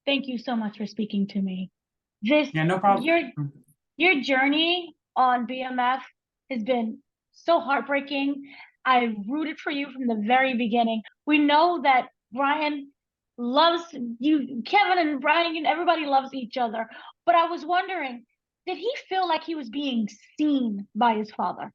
Thank you so much for speaking to me. This Yeah, no problem. your journey on BMF has been so heartbreaking. I rooted for you from the very beginning. We know that Brian loves you, Kevin and Brian, and everybody loves each other. But I was wondering, did he feel like he was being seen by his father?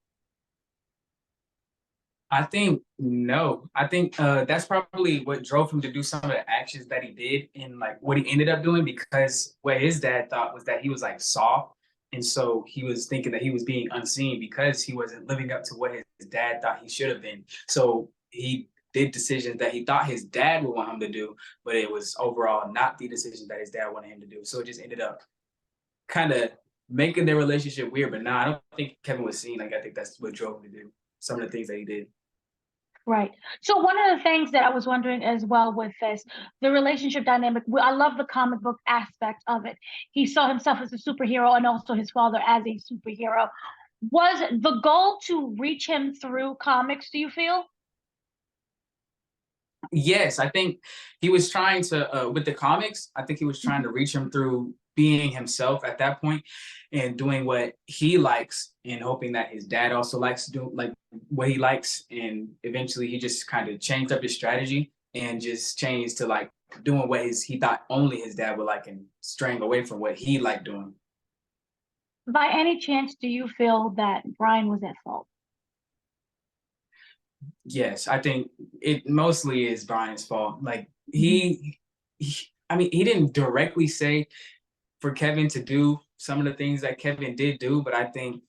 I think no. I think that's probably what drove him to do some of the actions that he did and like what he ended up doing because what his dad thought was that he was like soft. And so he was thinking that he was being unseen because he wasn't living up to what his dad thought he should have been. So he did decisions that he thought his dad would want him to do, but it was overall not the decision that his dad wanted him to do. So it just ended up kind of making their relationship weird. But nah, I don't think Kevin was seen. Like I think that's what drove him to do some of the things that he did. Right. So one of the things that I was wondering as well with this, the relationship dynamic, I love the comic book aspect of it. He saw himself as a superhero and also his father as a superhero. Was the goal to reach him through comics, do you feel? Yes, I think he was trying to with the comics. I think he was trying to reach him through being himself at that point and doing what he likes and hoping that his dad also likes to do like what he likes. And eventually, he just kind of changed up his strategy and just changed to like doing what he thought only his dad would like and straying away from what he liked doing. By any chance, do you feel that Brian was at fault? Yes, I think it mostly is Brian's fault. Like Mhm. I mean, he didn't directly say for Kevin to do some of the things that Kevin did do, but I think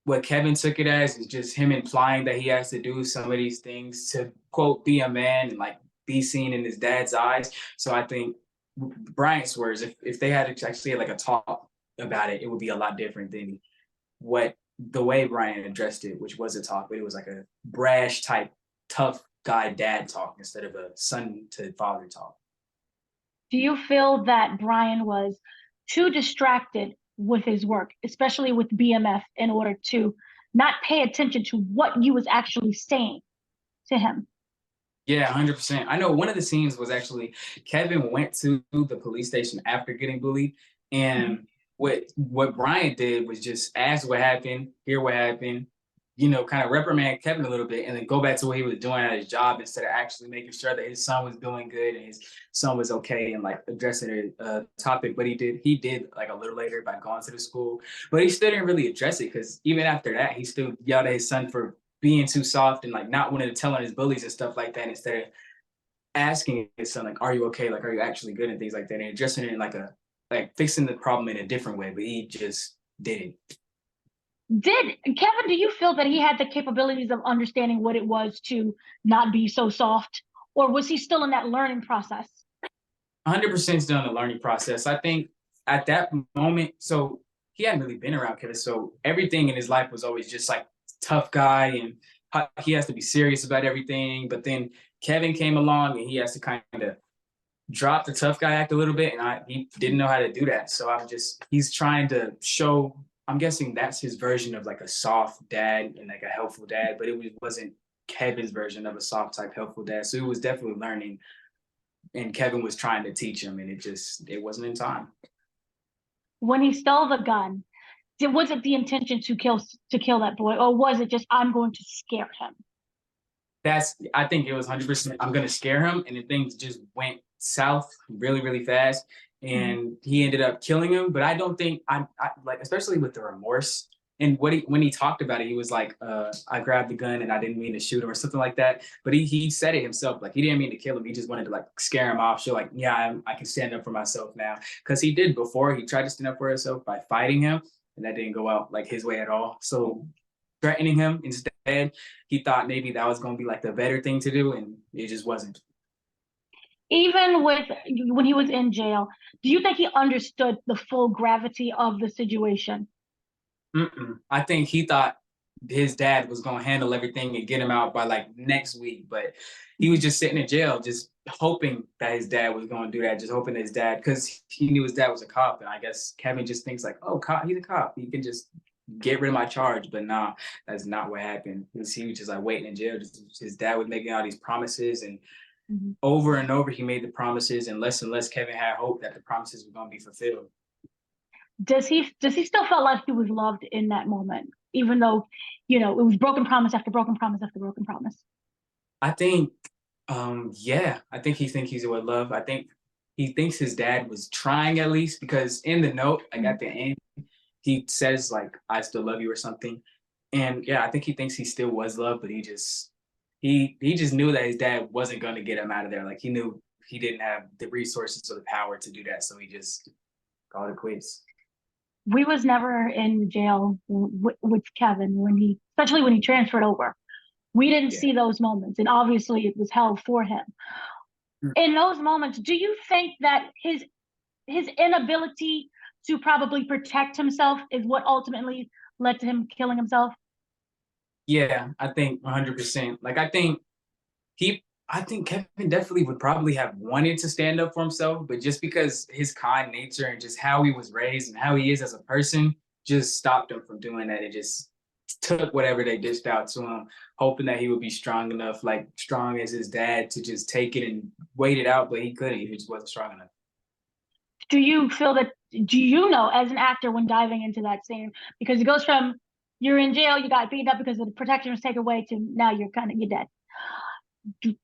what Kevin took it as is just him implying that he has to do some of these things to quote be a man and like be seen in his dad's eyes. So I think Bryant's words, if they had actually had like a talk about it, it would be a lot different than what the way Brian addressed it, which was a talk, but it was like a brash type, tough guy dad talk instead of a son to father talk. Do you feel that Brian was too distracted with his work, especially with BMF, in order to not pay attention to what you was actually saying to him? Yeah, 100%. I know one of the scenes was actually Kevin went to the police station after getting bullied, Mhm. and what Brian did was just ask what happened, hear what happened, kind of reprimand Kevin a little bit, and then go back to what he was doing at his job instead of actually making sure that his son was doing good and his son was okay and like addressing a topic. But he did like a little later by going to the school, but he still didn't really address it because even after that, he still yelled at his son for being too soft and like not wanting to tell on his bullies and stuff like that instead of asking his son like, "Are you okay? Like, are you actually good?" and things like that, and addressing it in like fixing the problem in a different way. But he just didn't. Did Kevin, do you feel that he had the capabilities of understanding what it was to not be so soft, or was he still in that learning process? 100% still in the learning process. I think at that moment, so he hadn't really been around Kevin, so everything in his life was always just like tough guy and he has to be serious about everything. But then Kevin came along and he has to kind of drop the tough guy act a little bit, and he didn't know how to do that. So he's trying to show. I'm guessing that's his version of like a soft dad and like a helpful dad, but wasn't Kevin's version of a soft type helpful dad. So he was definitely learning, and Kevin was trying to teach him, and it wasn't in time. When he stole the gun, was it the intention to kill that boy, or was it just I'm going to scare him? I think it was 100%. I'm gonna scare him, and then things just went south really, really fast, Mhm. and he ended up killing him. But I don't think I like, especially with the remorse and when he talked about it, he was like, "I grabbed the gun and I didn't mean to shoot him" or something like that. But he said it himself, like he didn't mean to kill him. He just wanted to like scare him off, show like, yeah, I can stand up for myself now, because he did before. He tried to stand up for himself by fighting him, and that didn't go out like his way at all. So threatening him instead, he thought maybe that was going to be like the better thing to do, and it just wasn't. Even with when he was in jail, do you think he understood the full gravity of the situation? Mm-mm. I think he thought his dad was going to handle everything and get him out by like next week, but he was just sitting in jail, just hoping that his dad was going to do that, just hoping his dad, because he knew his dad was a cop, and I guess Kevin just thinks like, oh, cop, he's a cop, he can just get rid of my charge. But nah, that's not what happened. He was just like waiting in jail. Just his dad was making all these promises and over and over he made the promises, and less Kevin had hope that the promises were going to be fulfilled. Does he still feel like he was loved in that moment, even though, you know, it was broken promise after broken promise after broken promise? I think, yeah, I think he's with love. I think he thinks his dad was trying at least, because in the note, like at the end, he says like, "I still love you" or something. And yeah, I think he thinks he still was loved, but he just knew that his dad wasn't going to get him out of there. Like he knew he didn't have the resources or the power to do that, so he just called it quits. We was never in jail with Kevin especially when he transferred over. We didn't Yeah. see those moments, and obviously it was hell for him. In those moments, do you think that his inability to probably protect himself is what ultimately led to him killing himself? Yeah, I think 100%. Like I think Kevin definitely would probably have wanted to stand up for himself, but just because his kind nature and just how he was raised and how he is as a person just stopped him from doing that. It just took whatever they dished out to him, hoping that he would be strong enough, like strong as his dad, to just take it and wait it out, but he couldn't. He just wasn't strong enough. Do you feel that, do you know as an actor when diving into that scene, because it goes from you're in jail, you got beaten up because the protection was taken away, to now you're dead.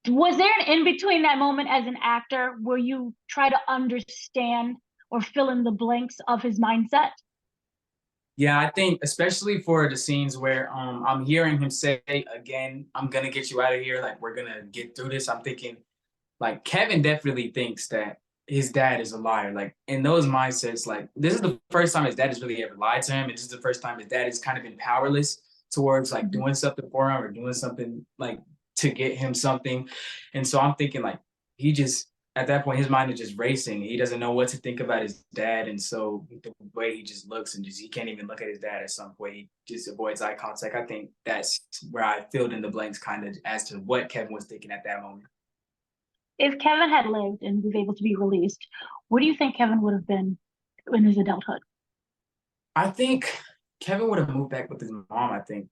Was there an in between that moment as an actor where you try to understand or fill in the blanks of his mindset? Yeah, I think especially for the scenes where I'm hearing him say again, "I'm gonna get you out of here, like we're gonna get through this." I'm thinking, like, Kevin definitely thinks that his dad is a liar. Like in those mindsets, like this is the first time his dad has really ever lied to him, and this is the first time his dad has kind of been powerless towards like Mhm. doing something for him or doing something like to get him something. And so I'm thinking like he just at that point his mind is just racing. He doesn't know what to think about his dad, and so the way he just looks and just he can't even look at his dad at some point. He just avoids eye contact. I think that's where I filled in the blanks kind of as to what Kevin was thinking at that moment. If Kevin had lived and was able to be released, what do you think Kevin would have been in his adulthood? I think Kevin would have moved back with his mom. I think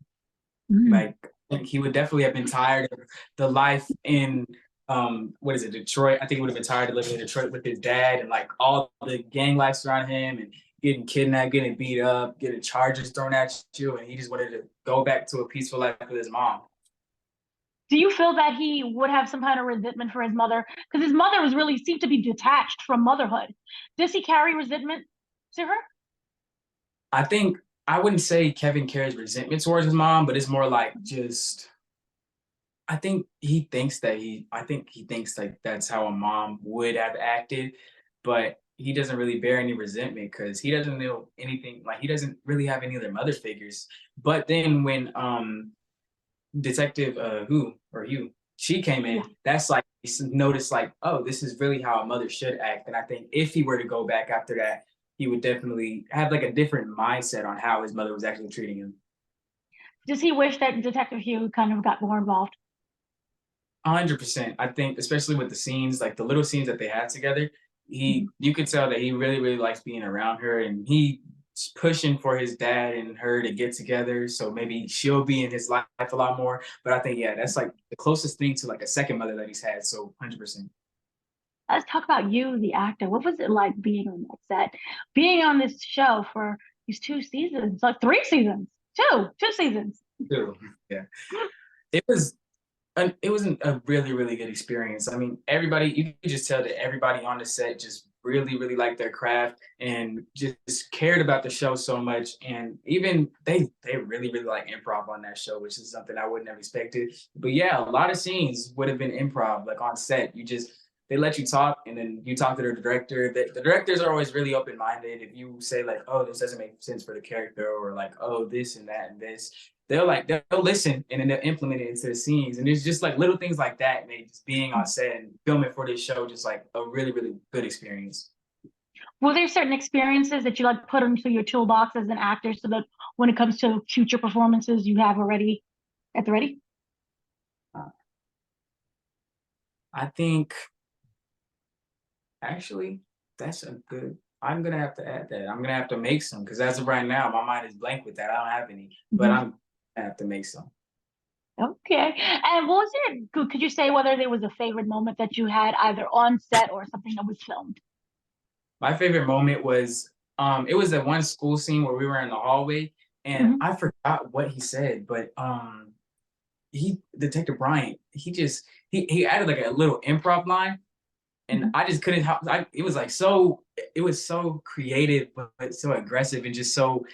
Mm. like he would definitely have been tired of the life in what is it, Detroit. I think he would have been tired of living in Detroit with his dad and like all the gang life around him and getting kidnapped, getting beat up, getting charges thrown at you, and he just wanted to go back to a peaceful life with his mom. Do you feel that he would have some kind of resentment for his mother? Because his mother was really seemed to be detached from motherhood. Does he carry resentment to her? I think I wouldn't say Kevin carries resentment towards his mom, but it's more like just I think he thinks like that's how a mom would have acted, but he doesn't really bear any resentment because he doesn't know anything, like he doesn't really have any other mother figures. But then when Detective Hugh, she came in, Yeah. that's like he noticed like, oh, this is really how a mother should act. And I think if he were to go back after that, he would definitely have like a different mindset on how his mother was actually treating him. Does he wish that Detective Hugh kind of got more involved? 100%. I think, especially with the scenes, like the little scenes that they had together, Mhm. you could tell that he really, really likes being around her, and he's pushing for his dad and her to get together. So maybe she'll be in his life a lot more. But I think, yeah, that's like the closest thing to like a second mother that he's had. So 100%. Let's talk about you, the actor. What was it like being on that set, being on this show for these 2 seasons, like 3 seasons, two seasons? Too. Yeah, it was it wasn't a really, really good experience. I mean, everybody, you could just tell that everybody on the set just really, really liked their craft and just cared about the show so much. And even they really, really like improv on that show, which is something I wouldn't have expected. But yeah, a lot of scenes would have been improv, like on set. They let you talk and then you talk to the director. The directors are always really open-minded. If you say like, oh, this doesn't make sense for the character, or like, oh, this and that and this, they'll listen and then they'll implement it into the scenes. And it's just like little things like that made just being on set and filming for this show just like a really, really good experience. Were there certain experiences that you like put into your toolbox as an actor so that when it comes to future performances, you have already at the ready? Uh, I think actually that's a good. I'm gonna have to add that. I'm gonna have to make some because as of right now, my mind is blank with that. I don't have any, but Mhm. I'm gonna have to make some. Okay. And what was could you say whether there was a favorite moment that you had either on set or something that was filmed? My favorite moment was it was that one school scene where we were in the hallway and Mhm. I forgot what he said, but he Detective Bryant, he added like a little improv line and Mhm. I just couldn't help it was like it was so creative but so aggressive and just so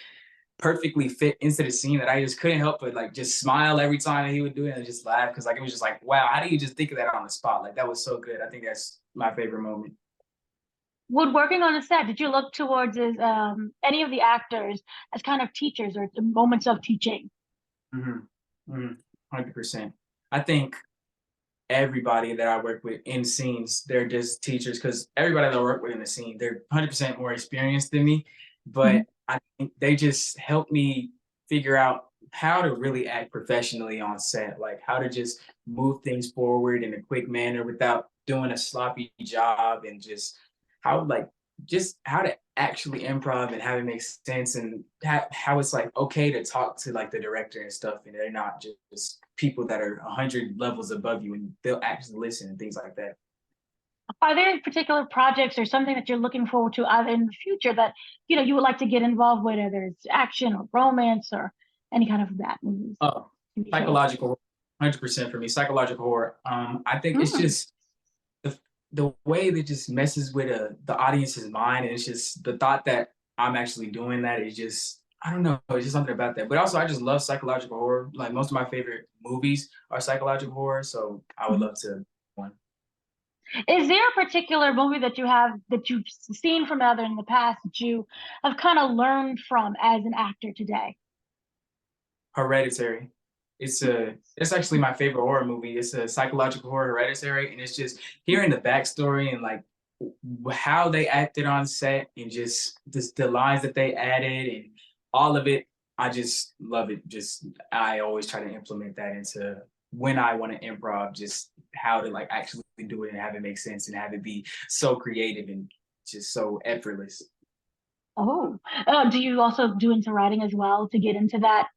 perfectly fit into the scene that I just couldn't help but like just smile every time that he would do it and just laugh because like it was just like wow, how do you just think of that on the spot? Like that was so good. I think that's my favorite moment. Would working on the set, did you look towards any of the actors as kind of teachers or the moments of teaching? Mhm. 100%. I think everybody that I work with in scenes, they're just teachers because everybody that I work with in the scene, they're 100% more experienced than me. Mhm. But I think they just help me figure out how to really act professionally on set, like how to just move things forward in a quick manner without doing a sloppy job and just how to actually improv and have it make sense and how it's like okay to talk to like the director and stuff and they're not just people that are 100 levels above you and they'll actually listen and things like that. Are there any particular projects or something that you're looking forward to either in the future that you would like to get involved with, whether it's action or romance or any kind of that movies, Oh, TV shows? psychological 100% for me. Psychological horror. I think it's Mm. just the the way that just messes with the audience's mind and it's just the thought that I'm actually doing that is just I don't know, it's just something about that. But also I just love psychological horror. Like most of my favorite movies are psychological horror, so I would Mhm. love to one. Is there a particular movie that you have that you've seen from other in the past that you have kind of learned from as an actor today? Hereditary. It's actually my favorite horror movie. It's a psychological horror, Hereditary, and it's just hearing the backstory and like how they acted on set and just the lines that they added and all of it. I just love it. Just I always try to implement that into when I want to improv, just how to like actually do it and have it make sense and have it be so creative and just so effortless. Oh, do you also do into writing as well to get into that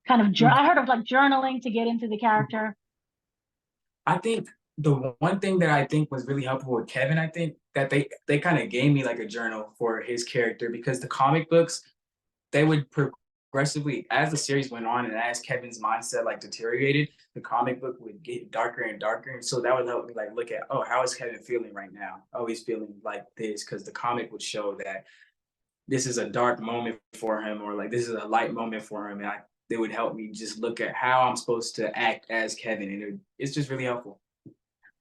kind of Mhm. I heard of like journaling to get into the character. I think the one thing that I think was really helpful with Kevin, I think that they kind of gave me like a journal for his character because the comic books they would progressively as the series went on and as Kevin's mindset like deteriorated, the comic book would get darker and darker. And so that would help me like look at oh how is Kevin feeling right now? Oh he's feeling like this because the comic would show that this is a dark moment for him or like this is a light moment for him and they would help me just look at how I'm supposed to act as Kevin and it's just really helpful.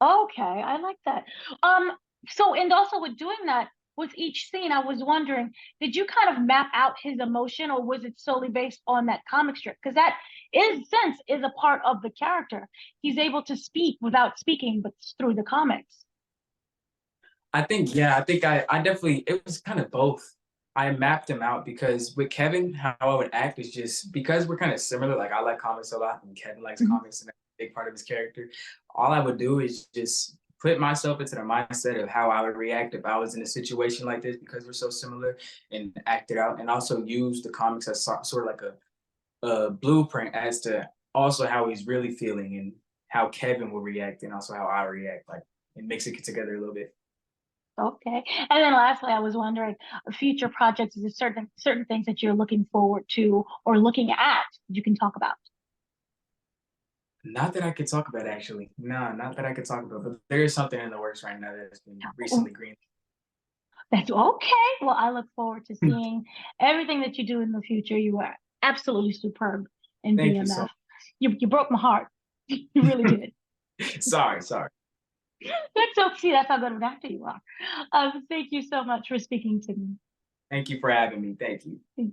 Okay, I like that. Um, so and also with doing that, with each scene, I was wondering, did you kind of map out his emotion or was it solely based on that comic strip? Because that in sense is a part of the character. He's able to speak without speaking, but through the comics. I think, yeah, I think I definitely, it was kind of both. I mapped him out because with Kevin, how I would act is just because we're kind of similar. Like I like comics a lot and Kevin likes Mhm. comics and that's a big part of his character. All I would do is just put myself into the mindset of how I would react if I was in a situation like this because we're so similar and act it out and also use the comics as sort of like a blueprint as to also how he's really feeling and how Kevin will react and also how I react. Like it makes it together a little bit. Okay. And then lastly, I was wondering, future projects, is there certain things that you're looking forward to or looking at you can talk about? Not that I could talk about actually. No, not that I could talk about, but there is something in the works right now that's been Oh, recently green. that's okay. Well, I look forward to seeing everything that you do in the future. You are absolutely superb in Thank you BMF. so You broke my heart. You really did. much. Sorry. That's okay. See, that's how good of an actor you are. Thank you so much for speaking to Thank you for having me. Thank you. me.